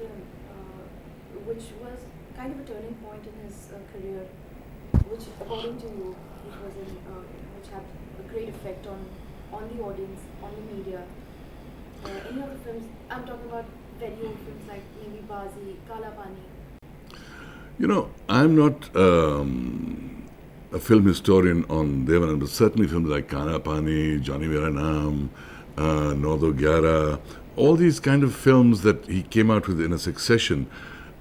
film, which was kind of a turning point in his career, which, according to you, which had a great effect on the audience, on the media? Any other films? I'm talking about very old films like maybe Bazi, Kala Pani. You know, I'm not a film historian on Dev Anand, but certainly films like Kana Pani, Johnny Mera Naam, Nodo Gyara, all these kind of films that he came out with in a succession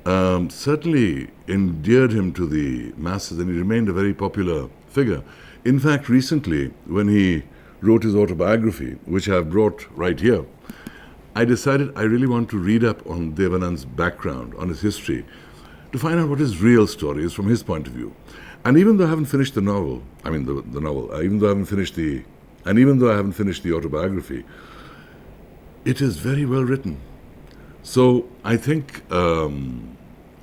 certainly endeared him to the masses, and he remained a very popular figure. In fact, recently, when he wrote his autobiography, which I've brought right here, I decided I really want to read up on Dev Anand's background, on his history, to find out what his real story is from his point of view. And even though I haven't finished the novel, even though I haven't finished the autobiography, it is very well written. So I think Dev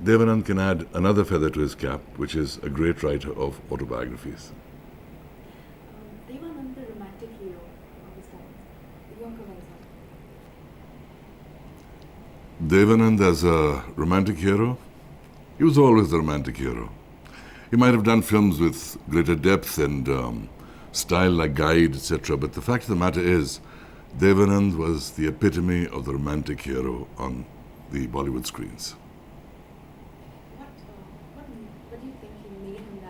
Anand can add another feather to his cap, which is a great writer of autobiographies. Dev Anand, the romantic hero of his time. Your comments on Dev Anand as a romantic hero, he was always the romantic hero. He might have done films with greater depth and style like Guide, etc. But the fact of the matter is, Dev Anand was the epitome of the romantic hero on the Bollywood screens. What do you think made him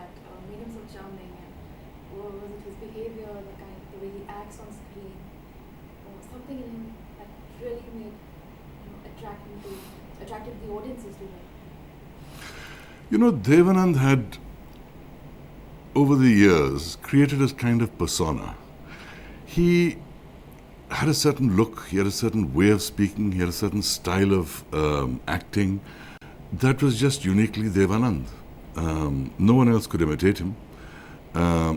so charming? And or was it his behavior, the way he acts on screen, or something in him that really made attracted the audiences to him? You know, Dev Anand had, over the years, created a kind of persona. He had a certain look, he had a certain way of speaking, he had a certain style of acting that was just uniquely Dev Anand. No one else could imitate him.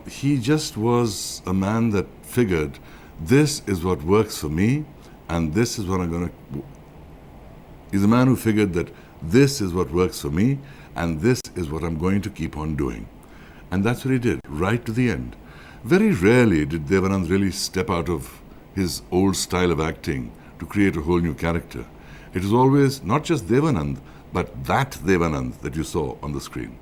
He just was a man that figured, this is what works for me, and this is what I'm going to... He's a man who figured that this is what works for me, and this is what I'm going to keep on doing. And that's what he did, right to the end. Very rarely did Dev Anand really step out of his old style of acting to create a whole new character. It was always not just Dev Anand, but that Dev Anand that you saw on the screen.